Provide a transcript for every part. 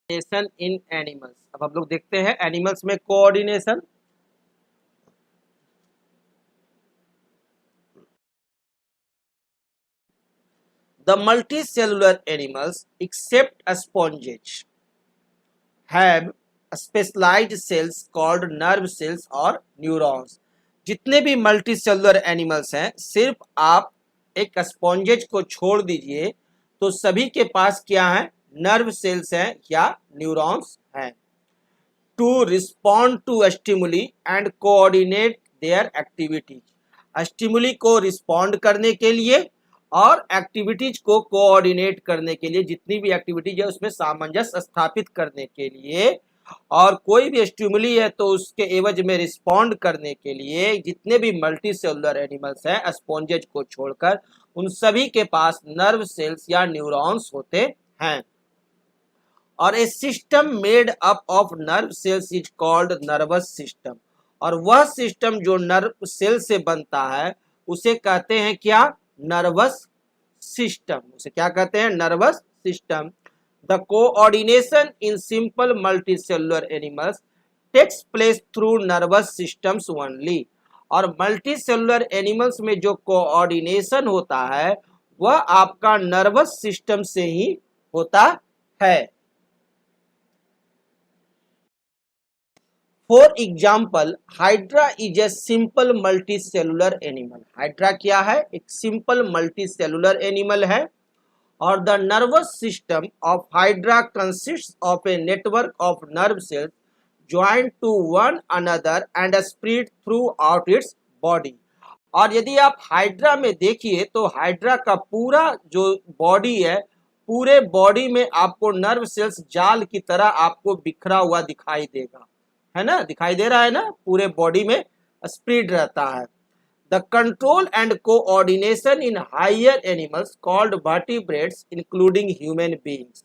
इन animals. अब हम लोग देखते हैं एनिमल्स में coordination. The multicellular animals except sponges have specialised cells called nerve cells और न्यूरॉन्स। जितने भी मल्टीसेलुलर एनिमल्स हैं, सिर्फ आप एक स्पॉन्जेज को छोड़ दीजिए तो सभी के पास क्या है, नर्व सेल्स हैं या न्यूरॉन्स हैं। To respond to stimuli and coordinate their activities. Stimuli को रिस्पॉन्ड करने के लिए और एक्टिविटीज को कोऑर्डिनेट करने के लिए, जितनी भी एक्टिविटीज है उसमें सामंजस्य स्थापित करने के लिए, और कोई भी स्टिमुली है तो उसके एवज में रिस्पॉन्ड करने के लिए जितने भी मल्टी सेलुलर एनिमल्स हैं स्पॉन्जेज को छोड़कर, उन सभी के पास नर्व सेल्स या न्यूरॉन्स होते हैं। और a system made up of nerve cells is called nervous system. और वह सिस्टम जो नर्व सेल से बनता है उसे कहते हैं क्या, नर्वस सिस्टम। उसे क्या कहते हैं, nervous system. The coordination in simple multicellular animals takes place through nervous systems only. और मल्टीसेलुलर एनिमल्स में जो कोऑर्डिनेशन होता है वह आपका नर्वस सिस्टम से ही होता है। For example, hydra is a simple multicellular animal. Hydra क्या है, एक सिंपल मल्टीसेलुलर एनिमल है। और the nervous system of hydra consist of a network of nerve cells joint to one another and spread throughout its body. और यदि आप hydra में देखिए तो हाइड्रा का पूरा जो बॉडी है, पूरे बॉडी में आपको नर्व सेल्स जाल की तरह आपको बिखरा हुआ दिखाई देगा, है ना, दिखाई दे रहा है ना, पूरे बॉडी में स्प्रेड रहता है। The control and coordination in higher animals called vertebrates including human beings.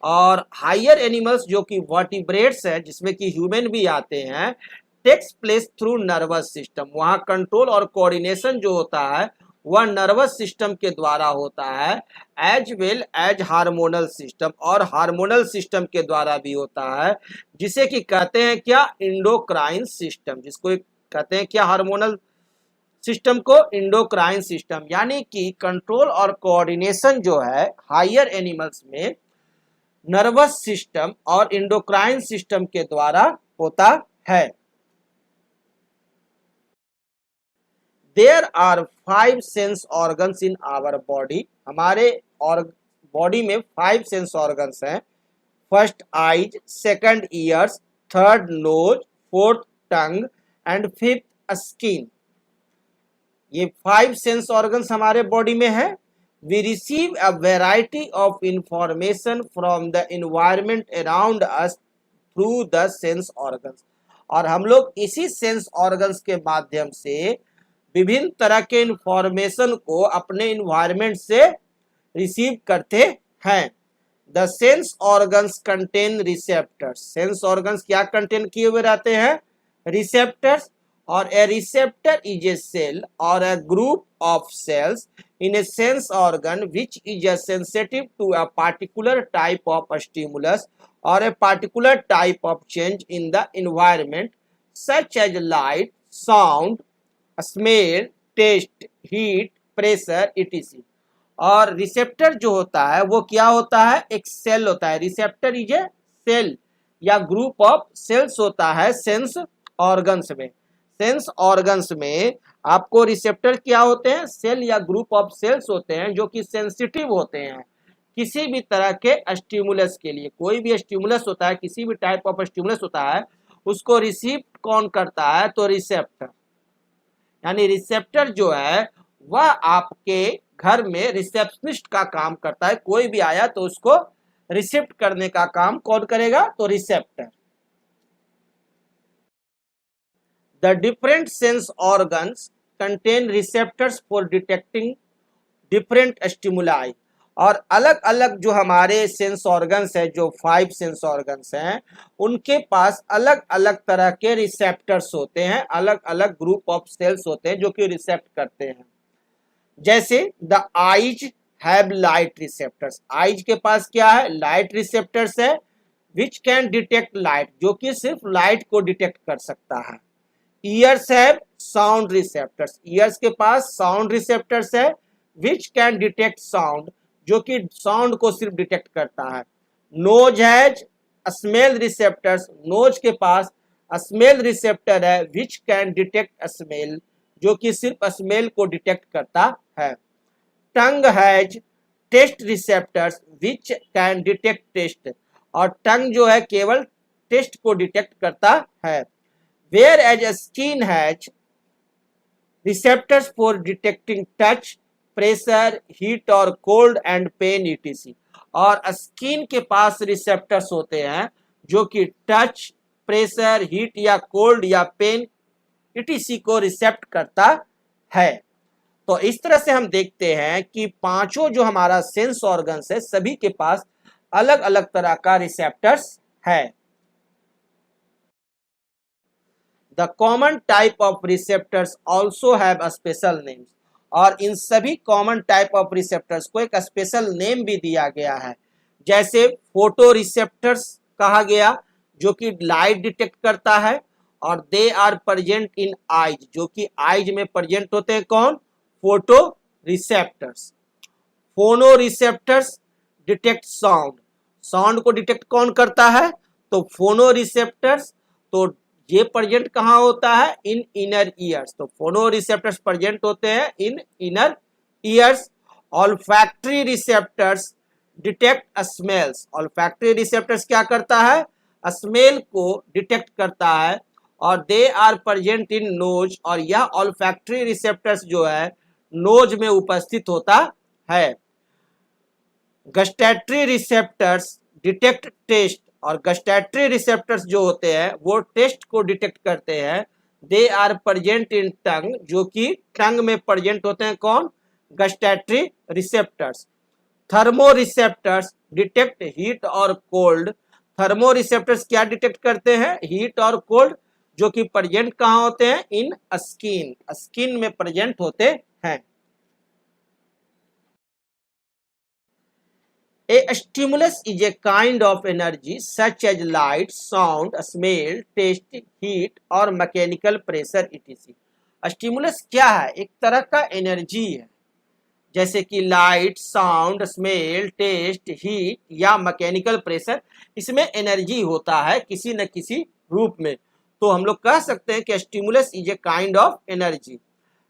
और हायर एनिमल्स जो कि वर्टिब्रेट्स है, जिसमें कि ह्यूमन भी आते हैं, takes place through nervous system. वहां कंट्रोल और कोऑर्डिनेशन जो होता है वह नर्वस सिस्टम के द्वारा होता है, as well as hormonal system, और हार्मोनल सिस्टम के द्वारा भी होता है, जिसे कि कहते हैं क्या, इंडोक्राइन सिस्टम। जिसको कहते हैं क्या, हार्मोनल सिस्टम को इंडोक्राइन सिस्टम। यानी कि कंट्रोल और कोऑर्डिनेशन जो है हायर एनिमल्स में नर्वस सिस्टम और इंडोक्राइन सिस्टम के द्वारा होता है। There are 5 sense organs in our body. हमारे और बॉडी में 5 सेंस ऑर्गन्स हैं। First eyes, second ears, third nose, fourth tongue and fifth skin. ये 5 सेंस ऑर्गन्स हमारे बॉडी में है। We receive a variety of information from the environment around us through the sense organs. और हम लोग इसी sense organs के माध्यम से विभिन्न तरह के इंफॉर्मेशन को अपने इन्वायरमेंट से रिसीव करते हैं। The sense organs contain receptors. Sense organs क्या कंटेन किए हुए रहते हैं, रिसेप्टर्स। और a receptor is a cell और a group of cells in a sense organ which is a sensitive to a particular type of stimulus और a particular type of change in the environment such as light, sound, smell, taste, heat, pressure etc. और receptor जो होता है वो क्या होता है, एक सेल होता है। रिसेप्टर इज ए सेल या ग्रुप ऑफ सेल्स होता है सेंस ऑर्गन्स में। सेंस ऑर्गन्स में आपको रिसेप्टर क्या होते हैं, सेल या ग्रुप ऑफ सेल्स होते हैं जो कि सेंसिटिव होते हैं किसी भी तरह के स्टिमुलस के लिए। कोई भी स्टिमुलस होता है, किसी भी टाइप ऑफ स्टिमुलस होता है, उसको रिसीव कौन करता है, तो रिसेप्टर। यानी रिसेप्टर जो है वह आपके घर में रिसेप्शनिस्ट का काम करता है। कोई भी आया तो उसको रिसेप्ट करने का काम कौन करेगा, तो receptor. The different sense organs contain receptors for detecting different stimuli. और अलग अलग जो हमारे सेंस ऑर्गन्स है, जो 5 सेंस ऑर्गन्स हैं, उनके पास अलग अलग तरह के रिसेप्टर्स होते हैं, अलग अलग ग्रुप ऑफ सेल्स होते हैं जो कि रिसेप्ट करते हैं। जैसे the eyes have light receptors. Eyes के पास क्या है, लाइट रिसेप्टर्स है। विच कैन डिटेक्ट लाइट, जो कि सिर्फ लाइट को डिटेक्ट कर सकता है। Years have sound receptors, years के पास साउंड रिसेप्टर्स है, विच कैन डिटेक्ट साउंड, जो कि साउंड को सिर्फ डिटेक्ट करता है। Nose has smell receptors, nose के पास स्मेल रिसेप्टर है, विच कैन डिटेक्ट स्मेल, जो कि सिर्फ स्मेल को डिटेक्ट करता है। Tongue has taste receptors, which can detect taste, और टंग जो है केवल टेस्ट को डिटेक्ट करता है। Whereas skin has receptors for detecting touch, pressure, heat और कोल्ड एंड पेन ईटीसी, और स्किन के पास रिसेप्टर्स होते हैं जो कि टच, प्रेशर, हीट या कोल्ड या पेन ईटीसी को रिसेप्ट करता है। तो इस तरह से हम देखते हैं कि पांचों जो हमारा सेंस ऑर्गन्स है सभी के पास अलग अलग तरह का रिसेप्टर्स है। The common type of receptors also have special names, और इन सभी कॉमन टाइप ऑफ रिसेप्टर्स को एक स्पेशल नेम भी दिया गया है। जैसे फोटो रिसेप्टर्स कहा गया जो कि लाइट डिटेक्ट करता है, और they are present in eyes, जो कि आइज में प्रेजेंट होते हैं कौन, photo receptors. Phono receptors detect sound, sound को डिटेक्ट कौन करता है, तो फोनो रिसेप्टर्स। तो ये प्रेजेंट कहाँ होता है, इन इनर ईयर्स, तो फोनो रिसेप्टर्स प्रेजेंट होते हैं in inner ears. Olfactory receptors detect smells, olfactory receptors क्या करता है, स्मेल को डिटेक्ट करता है, और they are present in nose, और यह ऑल्फैक्टरी रिसेप्टर्स जो है नोज में उपस्थित होता है। गस्टैटरी रिसेप्टर्स डिटेक्ट टेस्ट, और गस्टैटरी रिसेप्टर्स जो होते हैं वो टेस्ट को डिटेक्ट करते हैं। दे आर प्रेजेंट इन टंग, जो कि टंग में प्रेजेंट होते हैं कौन, gustatory receptors. Thermo receptors detect heat और कोल्ड, थर्मो रिसेप्टर्स क्या डिटेक्ट करते हैं, हीट और कोल्ड, जो कि प्रेजेंट कहाँ होते हैं, इन स्किन, स्किन में प्रेजेंट होते हैं। A stimulus is a kind of energy such as light, sound, smell, taste, heat और मैकेनिकल प्रेशर etc। स्टिमुलस क्या है, एक तरह का एनर्जी है, जैसे कि light, sound, smell, taste, heat या मैकेनिकल प्रेशर, इसमें एनर्जी होता है किसी न किसी रूप में। तो हम लोग कह सकते हैं कि stimulus is a kind of energy.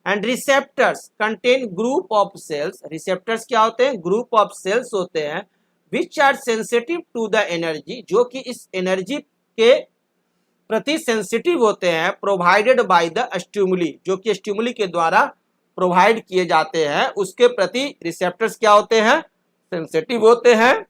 And receptors contain group of cells, receptors क्या होते हैं, ग्रुप ऑफ सेल्स होते हैं, which are sensitive to the energy, जो कि इस एनर्जी के प्रति सेंसिटिव होते हैं, प्रोवाइडेड बाय द स्टिमुली, जो कि स्टिमुली के द्वारा प्रोवाइड किए जाते हैं, उसके प्रति रिसेप्टर्स क्या होते हैं, सेंसिटिव होते हैं।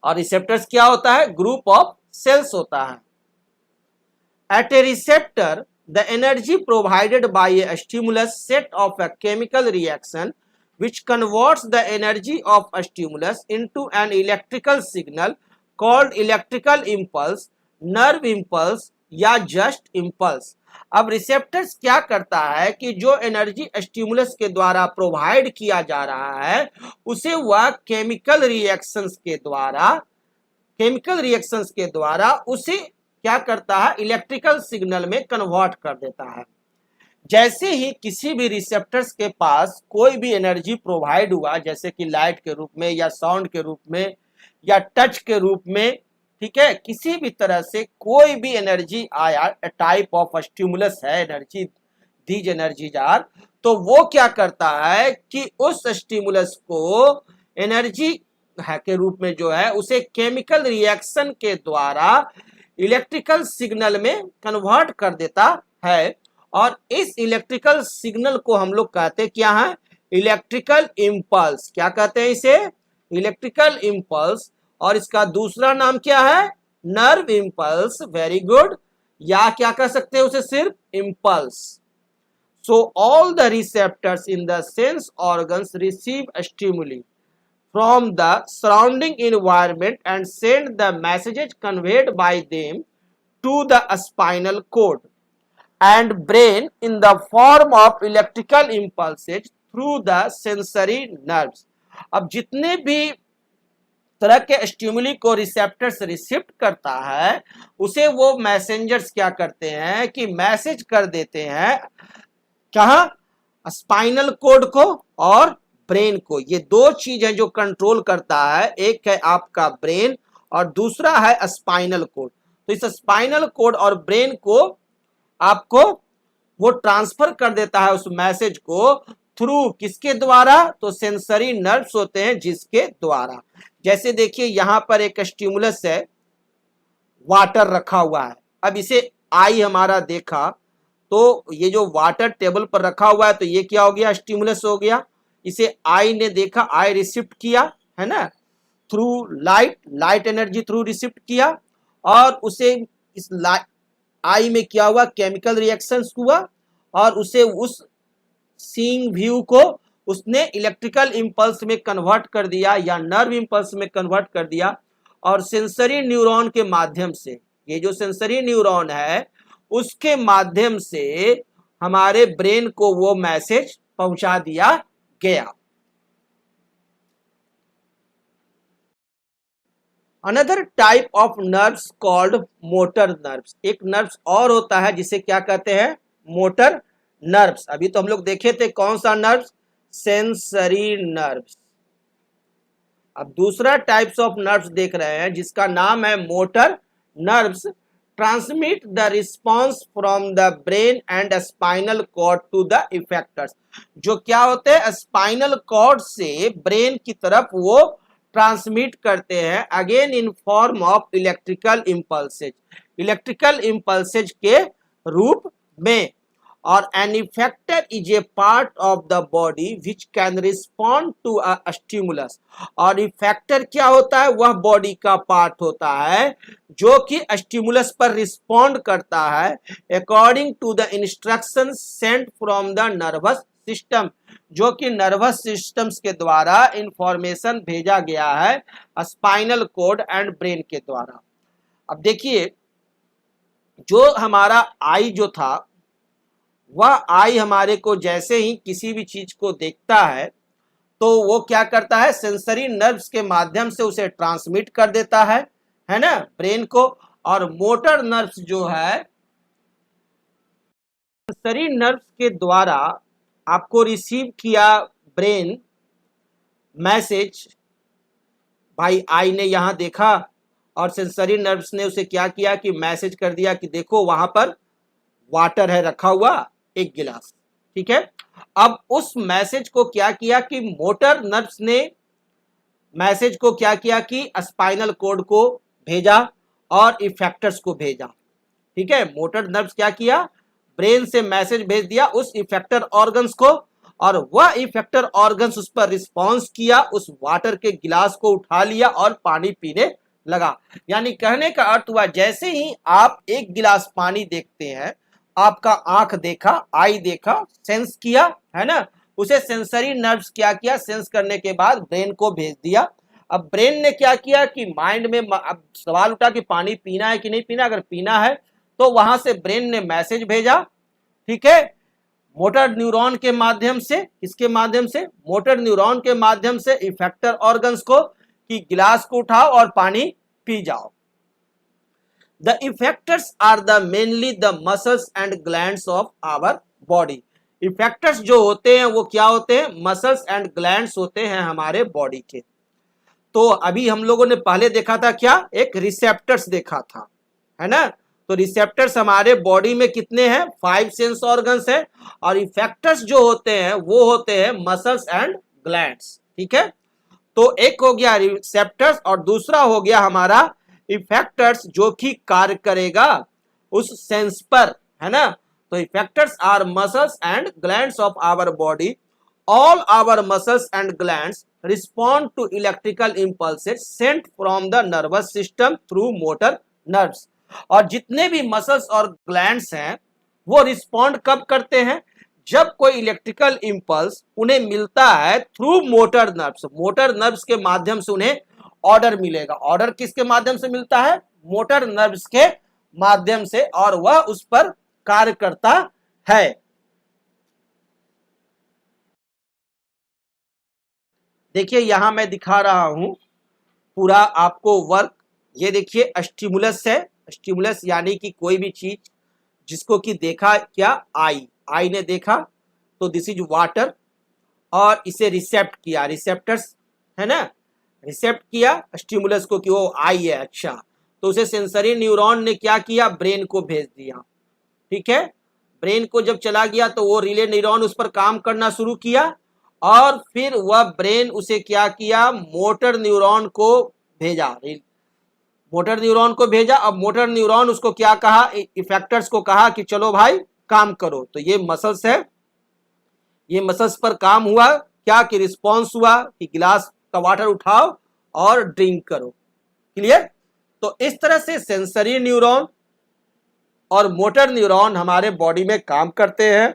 और रिसेप्टर्स क्या होता है, ग्रुप ऑफ सेल्स होता है। At a receptor the energy provided by a stimulus set off a chemical reaction which converts the energy of a stimulus into an electrical signal called electrical impulse, nerve impulse या just impulse। अब receptors क्या करता है कि जो energy stimulus के द्वारा provide किया जा रहा है उसे वह केमिकल रिएक्शंस के द्वारा उसे क्या करता है, इलेक्ट्रिकल सिग्नल में कन्वर्ट कर देता है। जैसे ही किसी भी रिसेप्टर्स के पास कोई भी एनर्जी प्रोवाइड हुआ, जैसे कि लाइट के रूप में या साउंड के रूप में या टच के रूप में, ठीक है, किसी भी तरह से कोई भी एनर्जी आया, टाइप ऑफ स्टिमुलस है, एनर्जी, दीज एनर्जीज आर, तो वो क्या करता है कि उस स्टिमुलस को एनर्जी के रूप में जो है उसे केमिकल रिएक्शन के द्वारा इलेक्ट्रिकल सिग्नल में कन्वर्ट कर देता है। और इस इलेक्ट्रिकल सिग्नल को हम लोग कहते क्या है, इलेक्ट्रिकल इंपल्स। क्या कहते हैं इसे, इलेक्ट्रिकल इंपल्स। और इसका दूसरा नाम क्या है, नर्व इंपल्स। वेरी गुड, या क्या कह सकते हैं उसे, सिर्फ impulse. So all the receptors in the sense organs receive stimuli from the surrounding environment and send the messages conveyed by them to the spinal cord and brain in the form of electrical impulses through the sensory nerves। अब जितने भी तरह के stimuli को receptors receive करता है, उसे वो मैसेंजर्स क्या करते हैं कि मैसेज कर देते हैं कहाँ, स्पाइनल कोड को और ब्रेन को। ये दो चीज है जो कंट्रोल करता है, एक है आपका ब्रेन और दूसरा है स्पाइनल कोड। तो इस स्पाइनल कोड और ब्रेन को आपको वो ट्रांसफर कर देता है उस मैसेज को थ्रू किसके द्वारा, तो सेंसरी नर्व्स होते हैं जिसके द्वारा। जैसे देखिए यहां पर एक स्टिमुलस है, वाटर रखा हुआ है। अब इसे आई हमारा देखा, तो ये जो वाटर टेबल पर रखा हुआ है तो ये क्या हो गया, स्टिमुलस हो गया। इसे आई ने देखा, आई रिसीव किया, है ना, through light, light energy through receive किया, और उसे इस आई में क्या हुआ, केमिकल रिएक्शंस हुआ, और उसे उस सीइंग व्यू को उसने इलेक्ट्रिकल इंपल्स में कन्वर्ट कर दिया या नर्व इंपल्स में कन्वर्ट कर दिया, और सेंसरी न्यूरॉन के माध्यम से, ये जो सेंसरी न्यूरॉन है उसके माध्यम से हमारे ब्रेन को वो मैसेज पहुंचा दिया गया। Another type of nerves called motor nerves, एक नर्व्स और होता है जिसे क्या कहते हैं, मोटर नर्व्स। अभी तो हम लोग देखे थे कौन सा नर्व्स, सेंसरी नर्व्स। अब दूसरा टाइप्स ऑफ नर्व्स देख रहे हैं जिसका नाम है motor nerves. Transmit the response from the brain and spinal cord to the effectors. जो क्या होते हैं, स्पाइनल कॉर्ड से ब्रेन की तरफ वो ट्रांसमिट करते हैं, again in form of electrical impulses, electrical impulses के रूप में। और an effector is a part of the body which can respond to a stimulus. और इफेक्टर क्या होता है, वह बॉडी का पार्ट होता है जो कि स्टिमुलस पर रिस्पॉन्ड करता है according to the instruction sent from the nervous system, जो कि नर्वस सिस्टम्स के द्वारा इंफॉर्मेशन भेजा गया है स्पाइनल कोड एंड ब्रेन के द्वारा। अब देखिए जो हमारा आई जो था, वह आई हमारे को जैसे ही किसी भी चीज को देखता है तो वो क्या करता है, सेंसरी नर्व्स के माध्यम से उसे ट्रांसमिट कर देता है ना, ब्रेन को। और मोटर नर्व्स जो है सेंसरी नर्व्स के द्वारा आपको रिसीव किया ब्रेन मैसेज, भाई आई ने यहां देखा और सेंसरी नर्व्स ने उसे क्या किया कि मैसेज कर दिया कि देखो वहां पर वाटर है रखा हुआ एक गिलास, ठीक है। अब उस मैसेज को क्या किया कि मोटर नर्व्स ने मैसेज को क्या किया कि स्पाइनल कोड को भेजा और इफेक्टर्स को भेजा, ठीक है। मोटर नर्व्स क्या किया, ब्रेन से मैसेज भेज दिया उस इफेक्टर ऑर्गन्स को, और वह इफेक्टर ऑर्गन्स उस पर रिस्पॉन्स किया, उस वाटर के गिलास को उठा लिया और पानी पीने लगा। यानी कहने का अर्थ हुआ जैसे ही आप एक गिलास पानी देखते हैं, आपका आंख देखा, आई देखा, सेंस किया, है ना, उसे सेंसरी नर्व्स क्या किया, सेंस करने के बाद ब्रेन को भेज दिया। अब ब्रेन ने क्या किया कि माइंड में अब सवाल उठा कि पानी पीना है कि नहीं पीना। अगर पीना है तो वहां से ब्रेन ने मैसेज भेजा, ठीक है, मोटर न्यूरॉन के माध्यम से, किसके माध्यम से, मोटर न्यूरॉन के माध्यम से इफेक्टर ऑर्गन्स को कि गिलास को उठाओ और पानी पी जाओ। The effectors are the mainly the muscles and glands of our body. Effectors जो होते हैं वो क्या होते हैं, मसल्स एंड ग्लैंड्स होते हैं हमारे बॉडी के। तो अभी हम लोगों ने पहले देखा था क्या, एक रिसेप्टर्स देखा था, है ना। तो रिसेप्टर्स हमारे बॉडी में कितने हैं, 5 सेंस ऑर्गन्स हैं, और इफेक्टर्स जो होते हैं वो होते हैं मसल्स एंड ग्लैंड्स, ठीक है। तो एक हो गया रिसेप्टर्स और दूसरा हो गया हमारा इफेक्टर्स जो कि कार्य करेगा उस सेंस पर, है ना। तो effectors are muscles and glands of our body. All our muscles and glands respond to electrical impulses sent from the nervous system through motor nerves. और जितने भी मसल्स और ग्लैंड्स हैं वो रिस्पॉन्ड कब करते हैं, जब कोई इलेक्ट्रिकल इंपल्स उन्हें मिलता है through motor nerves. Motor nerves के माध्यम से उन्हें ऑर्डर मिलेगा। ऑर्डर किसके माध्यम से मिलता है, मोटर नर्व्स के माध्यम से, और वह उस पर कार्य करता है। देखिए यहां मैं दिखा रहा हूं पूरा आपको वर्क, ये देखिए स्टिमुलस है, स्टिमुलस यानी कि कोई भी चीज जिसको कि देखा क्या, आई ने देखा, तो दिस इज वाटर, और इसे रिसेप्ट किया, रिसेप्टर्स है ना, रिसेप्ट किया स्टिमुलस को कि वो आई है, अच्छा, तो उसे सेंसरी न्यूरॉन ने क्या किया, ब्रेन को भेज दिया, ठीक है। ब्रेन को जब चला गया तो वो रिले न्यूरॉन उस पर काम करना शुरू किया, और फिर वह ब्रेन उसे क्या किया, मोटर न्यूरॉन को भेजा, मोटर न्यूरॉन को भेजा। अब मोटर न्यूरॉन उसको क्या कहा, इफेक्टर्स को कहा कि चलो भाई काम करो, तो ये मसल्स है, ये मसल्स पर काम हुआ क्या कि रिस्पॉन्स हुआ कि गिलास का वाटर उठाओ और ड्रिंक करो, क्लियर। तो इस तरह से सेंसरी न्यूरॉन और मोटर न्यूरॉन हमारे बॉडी में काम करते हैं।